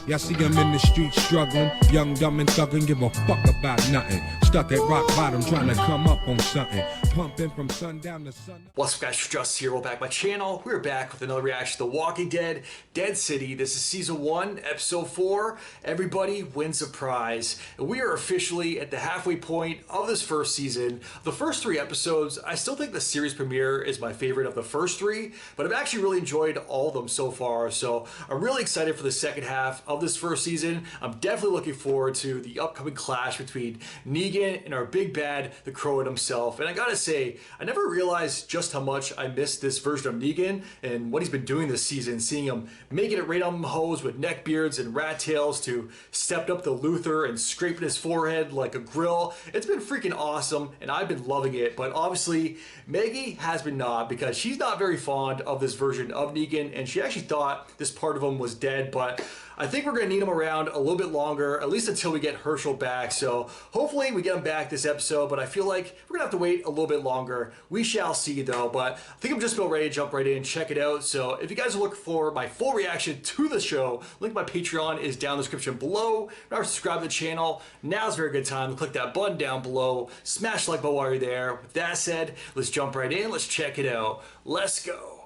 Y'all see him in the streets struggling, young, dumb, and thuggin', give a fuck about nothing. Stuck at rock bottom, trying to come up on something. Pumping from sundown to sun. What's up, guys? Just here. Welcome back to my channel. We're back with another reaction to The Walking Dead, Dead City. This is season 1, episode 4. Everybody wins a prize. And we are officially at the halfway point of this first season. The first 3 episodes, I still think the series premiere is my favorite of the first 3, but I've actually really enjoyed all of them so far. So I'm really excited for the second half of this first season. I'm definitely looking forward to the upcoming clash between Negan and our big bad, the Crow himself. And I gotta say, I never realized just how much I missed this version of Negan and what he's been doing this season, seeing him making it right on hoes with neckbeards and rat tails to stepped up to Luther and scraping his forehead like a grill. It's been freaking awesome and I've been loving it, but obviously Maggie has been not, because she's not very fond of this version of Negan and she actually thought this part of him was dead, but I think we're going to need him around a little bit longer, at least until we get Herschel back. So hopefully we get him back this episode, but I feel like we're going to have to wait a little bit longer. We shall see though, but I think I'm just about ready to jump right in and check it out. So if you guys are looking for my full reaction to the show, link to my Patreon is down in the description below. Remember to subscribe to the channel. Now's a very good time to click that button down below. Smash the like button while you're there. With that said, let's jump right in. Let's check it out. Let's go.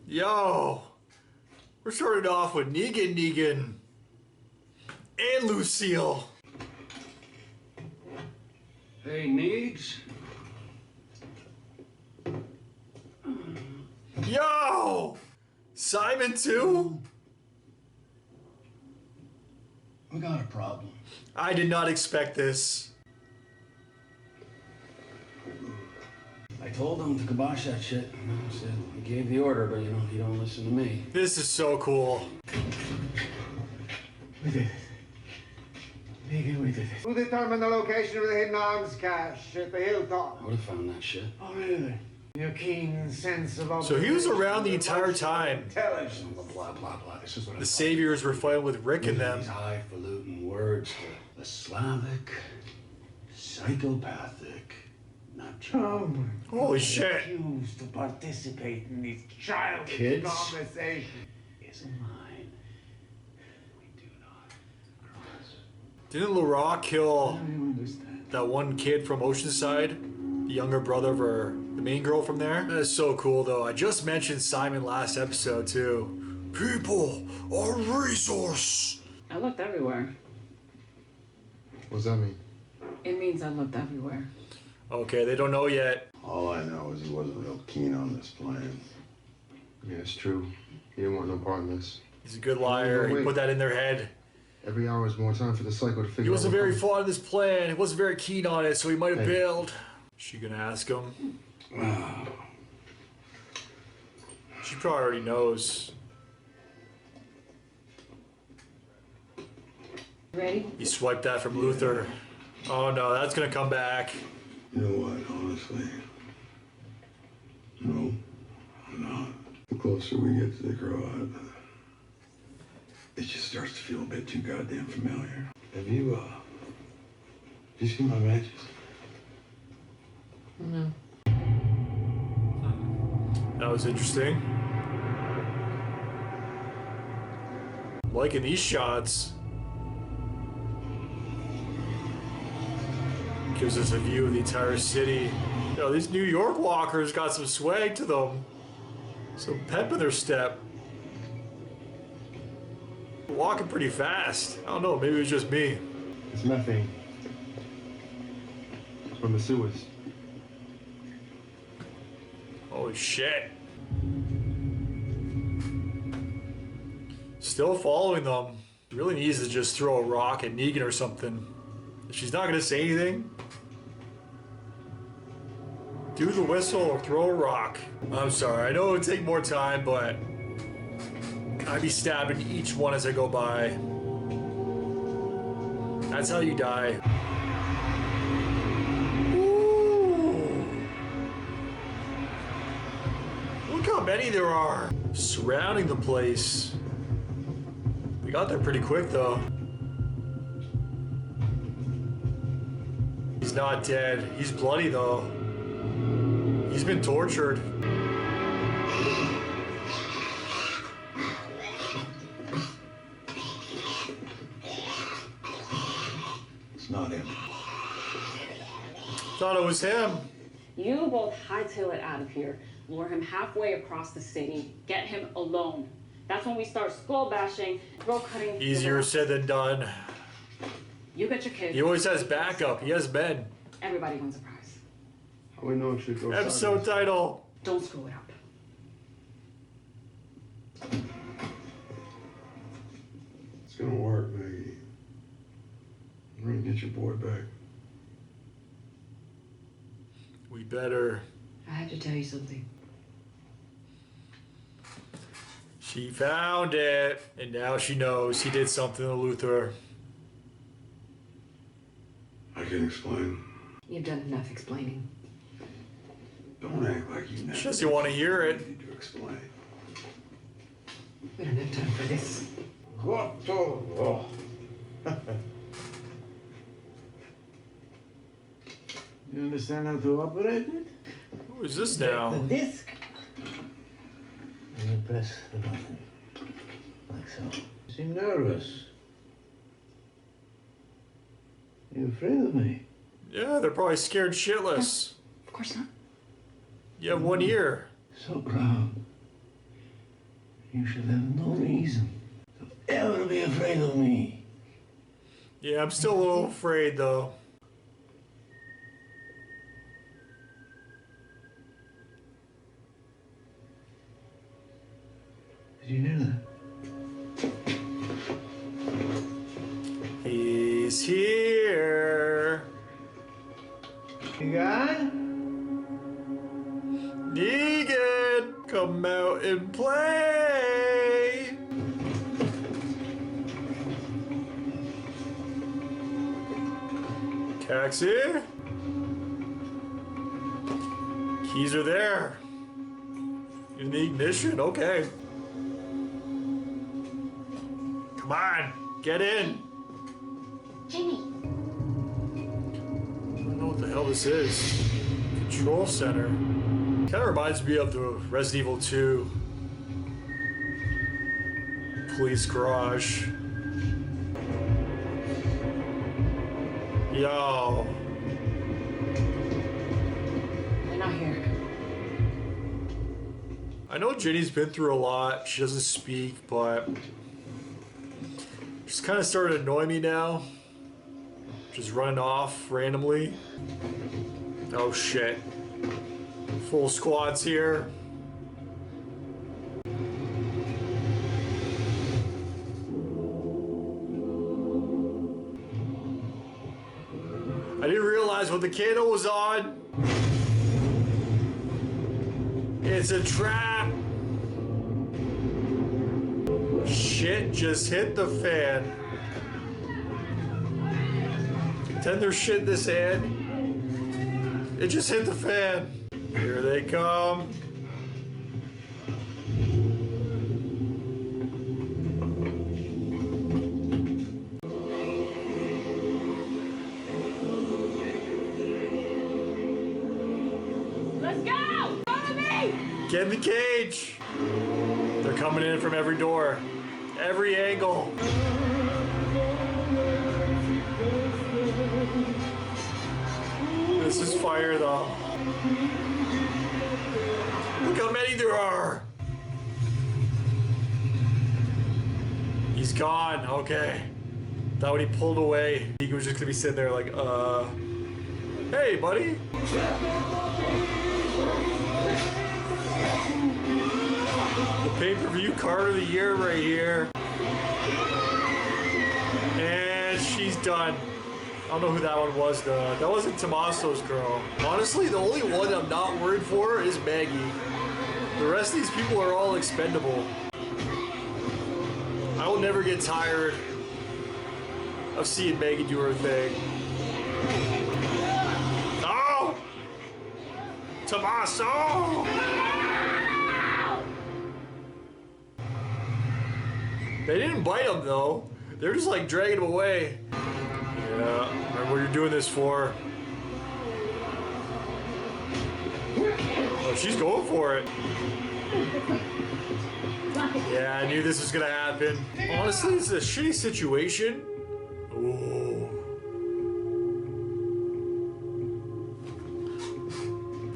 Yo. We're starting off with Negan, and Lucille. Hey, Neegs. Yo! Simon too? We got a problem. I did not expect this. I told him to kibosh that shit. I said, he gave the order, but he don't listen to me. This is so cool. We did it. Negan, we did it. Who determined the location of the hidden arms cache at the hilltop? I would have found that shit. Oh, really? Your keen sense of So he was around the entire time. Intelligence. Blah, blah, blah. This is what The Saviors were fighting with Rick and them. These highfalutin words. The Slavic, psychopathic, not Oh, Holy shit. refuse to participate in these childish Kids? conversations. is mine. We do not cross. Didn't Laura kill I don't understand. that one kid from Oceanside? The younger brother of the main girl from there? That is so cool though. I just mentioned Simon last episode too. People are resource. I looked everywhere. What's that mean? It means I looked everywhere. Okay, they don't know yet. All I know is he wasn't real keen on this plan. Yeah, it's true. He didn't want no part in this. He's a good liar. He put that in their head. Every hour is more time for the Psycho to figure out. He wasn't what very comes. fond of this plan. He wasn't very keen on it, so he might have Hey. bailed. She gonna ask him? She probably already knows. Ready? He swiped that from Luther. Oh no, that's gonna come back. You know what, honestly? No, I'm not. The closer we get to the Crow Hut, it just starts to feel a bit too goddamn familiar. Have you seen my matches? No. That was interesting. Liking these shots. Gives us a view of the entire city. You know, these New York walkers got some swag to them. Some pep in their step. Walking pretty fast. I don't know, maybe it was just me. It's methane. From the sewers. Holy shit. Still following them. Really needs to just throw a rock at Negan or something. If she's not gonna say anything, do the whistle or throw a rock. I'm sorry, I know it would take more time, but I'd be stabbing each one as I go by. That's how you die. Ooh. Look how many there are surrounding the place. We got there pretty quick though. He's not dead. He's bloody though. He's been tortured. not him. Thought it was him. You both hightail it out of here, lure him halfway across the city, get him alone. That's when we start skull bashing, throat cutting. Easier said than done. You get your kid. He always has backup. He has Ben. Everybody wins a prize. How we know it should go Episode sideways? title. Don't screw it up. It's gonna work, Maggie. We're gonna get your boy back. We better. I have to tell you something. She found it, and now she knows he did something to Luther. I can explain. You've done enough explaining. Don't act like you never. She doesn't want to hear it. Need to explain. We don't have time for this. What the? Oh. You understand how to operate it? Who is this now? The disc. And you press the button. Like so. You seem nervous. You afraid of me? Yeah, they're probably scared shitless. Of course not. You have 1 ear. So proud. You should have no reason to ever be afraid of me. Yeah, I'm still a little afraid though. Did you hear that? He's here. You got it? Negan, come out and play. Taxi. Keys are there. In the ignition, okay. Come on, get in. Jimmy. I don't know what the hell this is. Control center. Kind of reminds me of the Resident Evil 2 police garage. Yo. They're not here. I know Jenny's been through a lot. She doesn't speak, but she's kind of starting to annoy me now. Just running off randomly. Oh shit. Full squad's here. I didn't realize when the candle was on. It's a trap. Shit just hit the fan. Pretend there's shit in this hand. It just hit the fan. Here they come. Let's go! Follow me! Get in the cage. They're coming in from every door, every angle. This is fire though. Look how many there are. He's gone, okay. Thought when he pulled away, he was just gonna be sitting there like, hey buddy. The pay-per-view card of the year right here. And she's done. I don't know who that one was though. That wasn't Tommaso's girl. Honestly, the only one I'm not worried for is Maggie. The rest of these people are all expendable. I will never get tired of seeing Maggie do her thing. No! Tommaso! They didn't bite him though. They're just like dragging him away. Yeah, remember what you're doing this for. Oh, she's going for it. Yeah, I knew this was gonna happen. Honestly, this is a shitty situation. Ooh.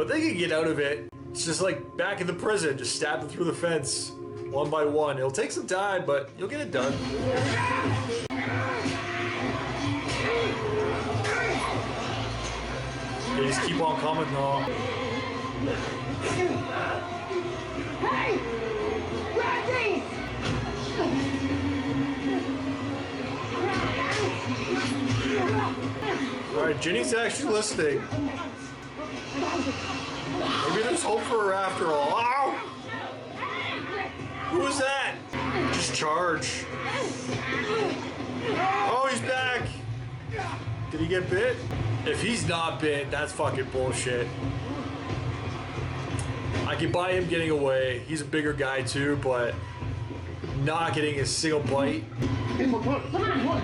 But they can get out of it. It's just like back in the prison, just stab them through the fence one by one. It'll take some time, but you'll get it done. They just keep on coming though. Hey! Randy! Alright, Ginny's actually listening. Maybe there's hope for her after all. Ow! Who was that? Just charge. Oh, he's back! Did he get bit? If he's not bit, that's fucking bullshit. I can buy him getting away. He's a bigger guy too, but not getting a single bite. Come on.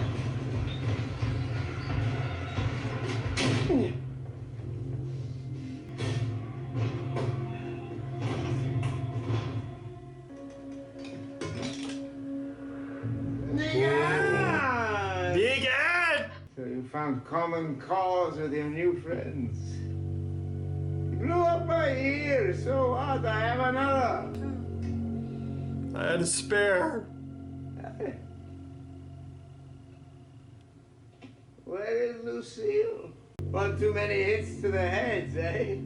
Negan! So you found common cause with your new friends. You blew up my ear, so what? I have another. I had a spare. Where is Lucille? One too many hits to the heads, eh?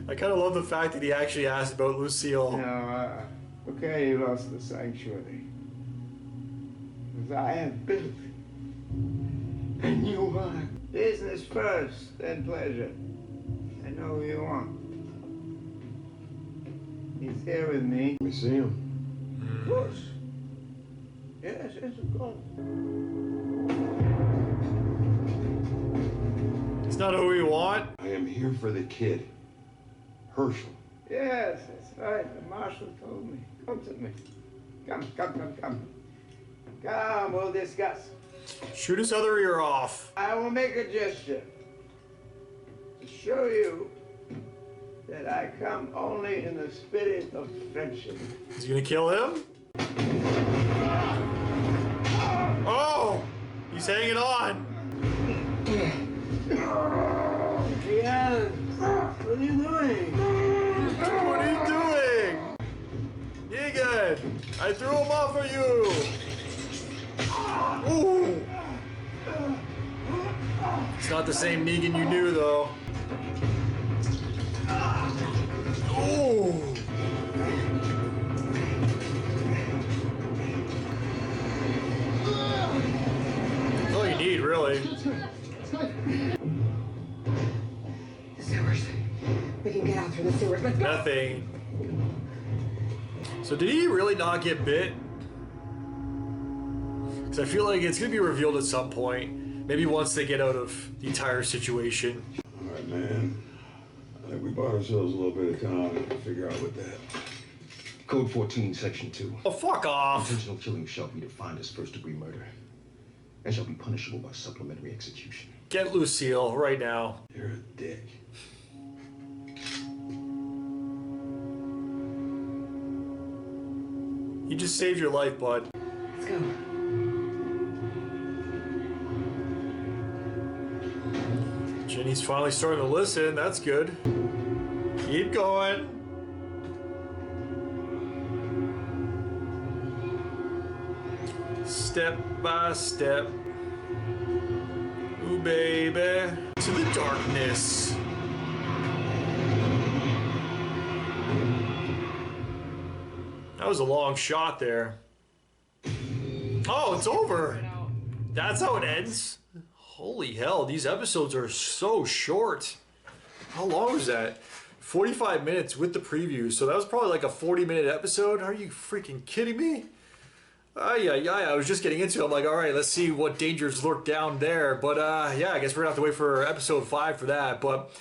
I kind of love the fact that he actually asked about Lucille. No, okay, you lost the sanctuary. Because I have built a new one. Business first, then pleasure. I know who you want. He's here with me. Let me see him. Of course. Yes, of course. It's not who we want. I am here for the kid. Herschel. Yes, that's right. The marshal told me. Come to me. Come. Come, we'll discuss. Shoot his other ear off. I will make a gesture to show you that I come only in the spirit of friendship. He's gonna kill him? Oh! He's hanging on. Ian, what are you doing? What are you doing? Negan! I threw him off of you! Ooh! It's not the same Negan you knew, though. Ooh! That's all you need, really. The sewers. We can get out through the sewers. Let's go. Nothing. So did he really not get bit? Because I feel like it's going to be revealed at some point. Maybe once they get out of the entire situation. All right, man. I think we bought ourselves a little bit of time to figure out what that. Code 14, Section 2. Oh, fuck off. Intentional killing shall be defined as first-degree murder and shall be punishable by supplementary execution. Get Lucille right now. You're a dick. You just saved your life, bud. Let's go. Jenny's finally starting to listen. That's good. Keep going. Step by step. Ooh, baby. To the darkness. That was a long shot there. Oh, it's over. That's how it ends. Holy hell, these episodes are so short. How long was that? 45 minutes with the preview. So that was probably like a 40-minute episode. Are you freaking kidding me? I was just getting into it. I'm like, all right, let's see what dangers lurk down there. But yeah, I guess we're gonna have to wait for episode 5 for that. But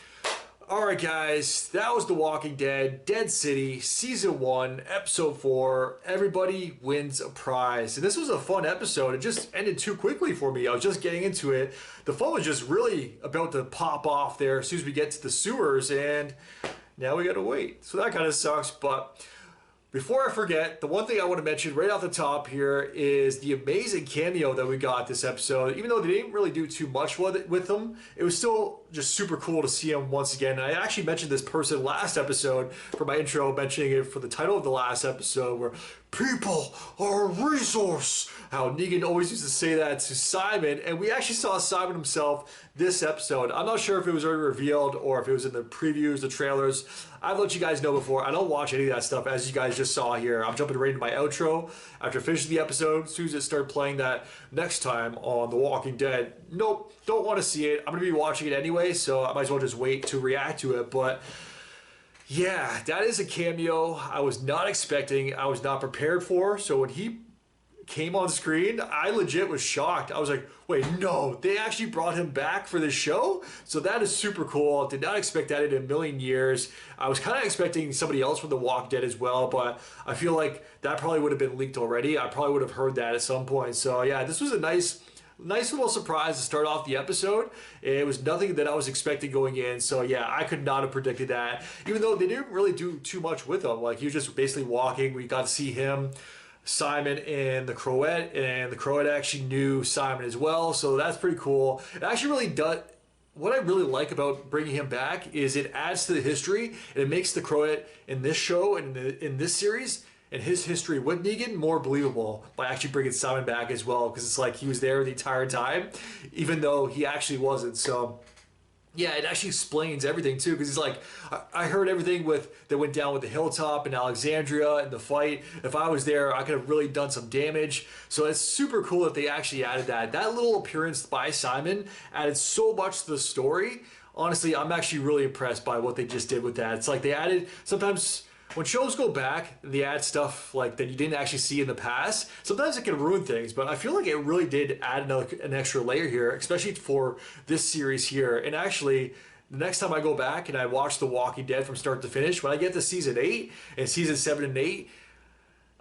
all right, guys, that was The Walking Dead, Dead City, Season 1, Episode 4. Everybody wins a prize. And this was a fun episode. It just ended too quickly for me. I was just getting into it. The fun was just really about to pop off there as soon as we get to the sewers, and now we gotta wait. So that kind of sucks, but Before I forget, the one thing I want to mention right off the top here is the amazing cameo that we got this episode. Even though they didn't really do too much with them, it was still just super cool to see him once again. And I actually mentioned this person last episode for my intro, mentioning it for the title of the last episode, where people are a resource. How Negan always used to say that to Simon, and we actually saw Simon himself this episode. I'm not sure if it was already revealed or if it was in the previews, the trailers. I've let you guys know before. I don't watch any of that stuff, as you guys just saw here. I'm jumping right into my outro after finishing the episode. As soon as it started playing that next time on The Walking Dead, nope, don't want to see it. I'm going to be watching it anyway, so I might as well just wait to react to it. But yeah, that is a cameo I was not expecting. I was not prepared for. So when he came on screen, I legit was shocked. I was like, wait, no, they actually brought him back for this show? So that is super cool. Did not expect that in a million years. I was kind of expecting somebody else from The Walking Dead as well, but I feel like that probably would have been leaked already. I probably would have heard that at some point. So yeah, this was a nice little surprise to start off the episode. It was nothing that I was expecting going in. So yeah, I could not have predicted that. Even though they didn't really do too much with him. Like, he was just basically walking. We got to see him, Simon, and the Croat, and the Croat actually knew Simon as well, so that's pretty cool. It actually really does. What I really like about bringing him back is it adds to the history, and it makes the Croat in this show and in this series and his history with Negan more believable by actually bringing Simon back as well, because it's like he was there the entire time, even though he actually wasn't. So yeah, it actually explains everything too, because he's like, I heard everything that went down with the Hilltop and Alexandria and the fight. If I was there, I could have really done some damage. So it's super cool that they actually added that. That little appearance by Simon added so much to the story. Honestly, I'm actually really impressed by what they just did with that. It's like they added, sometimes when shows go back, they add stuff like that you didn't actually see in the past. Sometimes it can ruin things, but I feel like it really did add an extra layer here, especially for this series here. And actually, the next time I go back and I watch The Walking Dead from start to finish, when I get to season 8 and season 7 and 8,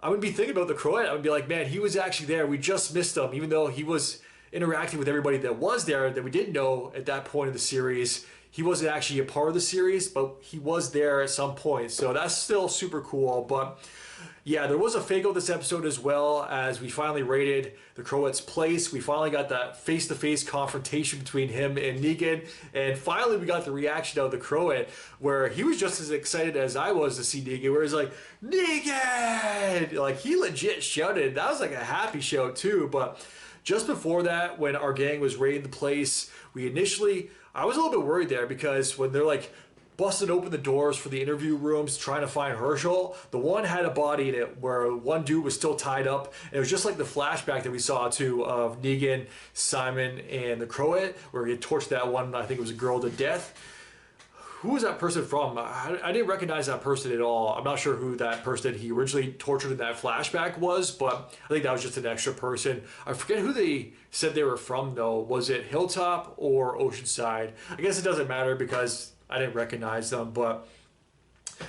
I'm going to be thinking about the Croat. I'm going to be like, man, he was actually there. We just missed him, even though he was interacting with everybody that was there that we didn't know at that point of the series. He wasn't actually a part of the series, but he was there at some point. So that's still super cool. But yeah, there was a fake out this episode as well, as we finally raided the Croat's place. We finally got that face-to-face confrontation between him and Negan. And finally we got the reaction of the Croat, where he was just as excited as I was to see Negan, where he's like, Negan! Like, he legit shouted. That was like a happy shout too. But just before that, when our gang was raiding the place, I was a little bit worried there, because when they're like busted open the doors for the interview rooms trying to find Herschel, the one had a body in it where one dude was still tied up. And it was just like the flashback that we saw too of Negan, Simon, and the Croat, where he had torched that one, I think it was a girl, to death. Who was that person from? I didn't recognize that person at all. I'm not sure who that person he originally tortured in that flashback was, but I think that was just an extra person. I forget who they said they were from though. Was it Hilltop or Oceanside? I guess it doesn't matter because I didn't recognize them, but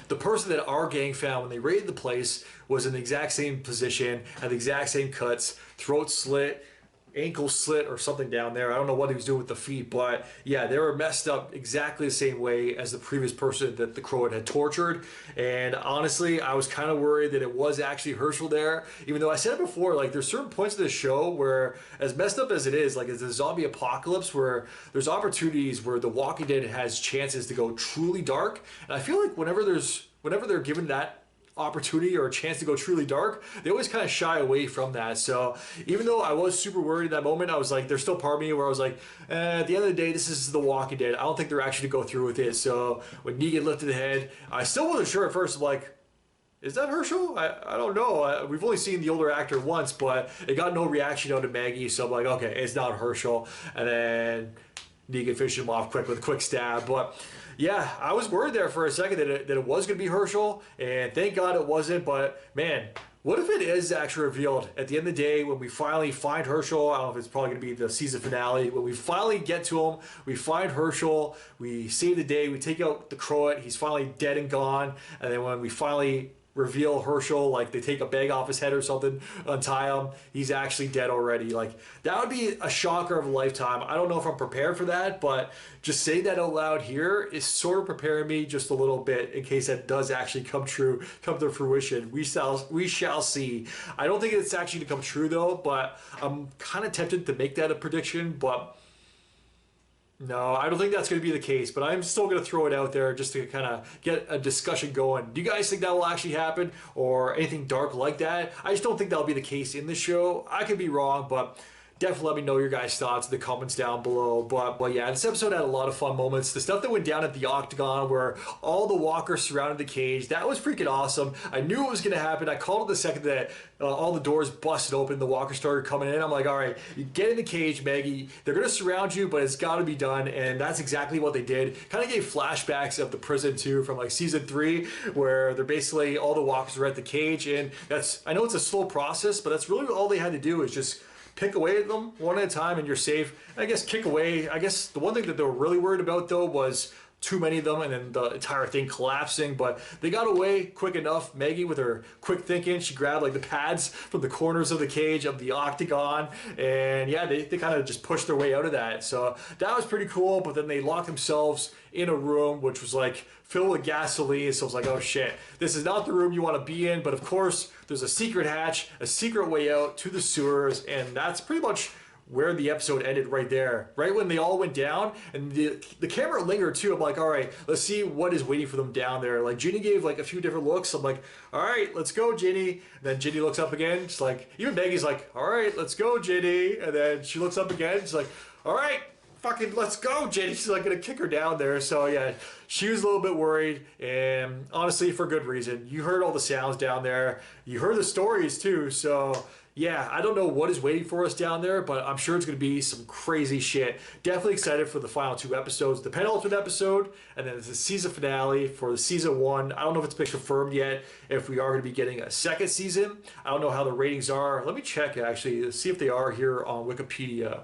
the person that our gang found when they raided the place was in the exact same position, had the exact same cuts, throat slit, ankle slit or something down there. I don't know what he was doing with the feet, but yeah, they were messed up exactly the same way as the previous person that the Croat had tortured. And honestly, I was kind of worried that it was actually Herschel there, even though I said it before, like, there's certain points of the show where, as messed up as it is, like, it's a zombie apocalypse where there's opportunities where The Walking Dead has chances to go truly dark. And I feel like whenever they're given that opportunity or a chance to go truly dark, they always kind of shy away from that. So even though I was super worried in that moment, I was like, there's still part of me where I was like, at the end of the day, this is The Walking Dead. I don't think they're actually going to go through with it. So when Negan lifted the head, I still wasn't sure at first. I'm like, is that Herschel? I don't know. We've only seen the older actor once, but it got no reaction out of Maggie. So I'm like, okay, it's not Herschel. And then Negan finished him off quick with a quick stab. But yeah, I was worried there for a second that it was going to be Herschel, and thank God it wasn't. But man, what if it is actually revealed at the end of the day when we finally find Herschel? I don't know if it's probably going to be the season finale. When we finally get to him, we find Herschel, we save the day, we take out the Croat, he's finally dead and gone. And then when we finally reveal Herschel, like they take a bag off his head or something, untie him, he's actually dead already. Like, that would be a shocker of a lifetime. I don't know if I'm prepared for that, but just saying that out loud here is sort of preparing me just a little bit in case that does actually come true, come to fruition. We shall see. I don't think it's actually to come true though, but I'm kind of tempted to make that a prediction, but no, I don't think that's going to be the case, but I'm still going to throw it out there just to kind of get a discussion going. Do you guys think that will actually happen or anything dark like that? I just don't think that'll be the case in the show. I could be wrong, but definitely let me know your guys' thoughts in the comments down below. But yeah, this episode had a lot of fun moments. The stuff that went down at the Octagon where all the walkers surrounded the cage, that was freaking awesome. I knew it was going to happen. I called it the second that all the doors busted open, the walkers started coming in. I'm like, all right, you get in the cage, Maggie. They're going to surround you, but it's got to be done. And that's exactly what they did. Kind of gave flashbacks of the prison too from like season 3 where they're basically all the walkers were at the cage. And that's, I know it's a slow process, but that's really all they had to do is just pick away at them one at a time and you're safe. I guess kick away. I guess the one thing that they were really worried about though was too many of them and then the entire thing collapsing, but they got away quick enough. Maggie with her quick thinking, she grabbed like the pads from the corners of the cage of the Octagon, and yeah, they kind of just pushed their way out of that. So that was pretty cool, but then they locked themselves in a room which was like filled with gasoline, so I was like, oh shit, this is not the room you want to be in, but of course there's a secret hatch, a secret way out to the sewers, and that's pretty much where the episode ended right there. Right when they all went down, and the camera lingered too. I'm like, all right, let's see what is waiting for them down there. Like, Ginny gave like a few different looks. I'm like, all right, let's go, Ginny. And then Ginny looks up again. She's like, even Maggie's like, all right, let's go, Ginny. And then she looks up again. She's like, all right, fucking let's go, Ginny. She's like gonna kick her down there. So yeah, she was a little bit worried, and honestly for good reason. You heard all the sounds down there. You heard the stories too. So yeah, I don't know what is waiting for us down there, but I'm sure it's going to be some crazy shit. Definitely excited for the final 2 episodes. The penultimate episode, and then the season finale for the season 1. I don't know if it's been confirmed yet, if we are going to be getting a second season. I don't know how the ratings are. Let me check, actually, see if they are here on Wikipedia.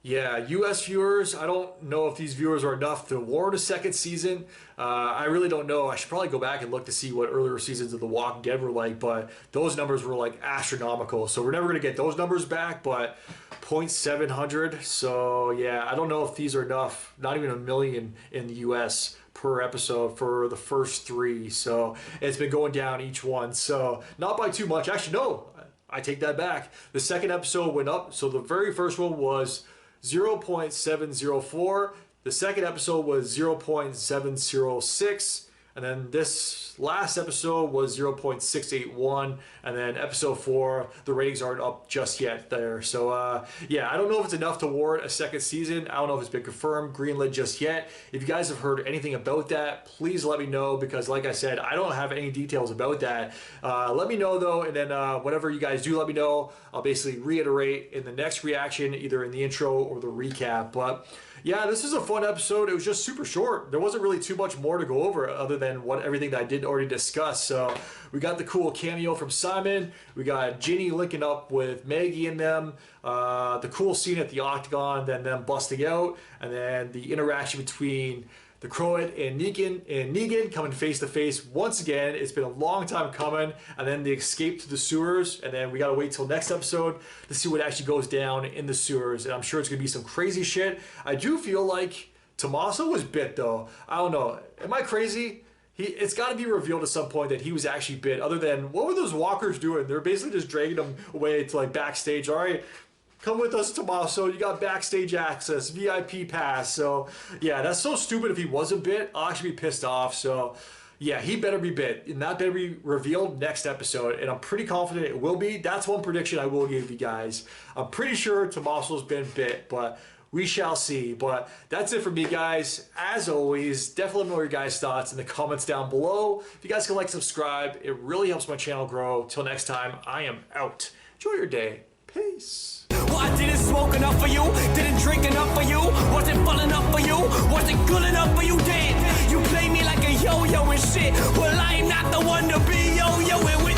Yeah, US viewers, I don't know if these viewers are enough to warrant a second season. I really don't know. I should probably go back and look to see what earlier seasons of The Walking Dead were like, but those numbers were like astronomical. So we're never going to get those numbers back, but 0.700. So yeah, I don't know if these are enough, not even 1 million in the US per episode for the first 3. So it's been going down each one. So not by too much. Actually, no, I take that back. The second episode went up. So the very first one was 0.704. The second episode was 0.706, and then this last episode was 0.681, and then episode 4, the ratings aren't up just yet there. So yeah, I don't know if it's enough to warrant a second season. I don't know if it's been confirmed, greenlit just yet. If you guys have heard anything about that, please let me know, because like I said, I don't have any details about that. Let me know though, and then whatever you guys do let me know, I'll basically reiterate in the next reaction, either in the intro or the recap. But yeah, this is a fun episode. It was just super short. There wasn't really too much more to go over other than everything that I did already discuss. So we got the cool cameo from Simon. We got Ginny linking up with Maggie and them. The cool scene at the Octagon, then them busting out, and then the interaction between the Croat and Negan coming face to face once again. It's been a long time coming, and then the escape to the sewers, and then we gotta wait till next episode to see what actually goes down in the sewers, and I'm sure it's gonna be some crazy shit. I do feel like Tommaso was bit though. I don't know, am I crazy? It's got to be revealed at some point that he was actually bit, other than what were those walkers doing? They're basically just dragging him away to like backstage. All right, come with us, Tommaso. You got backstage access, VIP pass. So yeah, that's so stupid. If he wasn't bit, I'll actually be pissed off. So yeah, he better be bit, and that better be revealed next episode, and I'm pretty confident it will be. That's one prediction I will give you guys. I'm pretty sure Tommaso's been bit, but we shall see. But that's it for me, guys. As always, definitely let me know your guys' thoughts in the comments down below. If you guys can like, subscribe, it really helps my channel grow. Till next time, I am out. Enjoy your day. Peace. Well, I didn't smoke enough for you, didn't drink enough for you, wasn't full enough for you, wasn't good enough for you, damn. You play me like a yo-yo and shit. Well, I'm not the one to be yo-yoing with.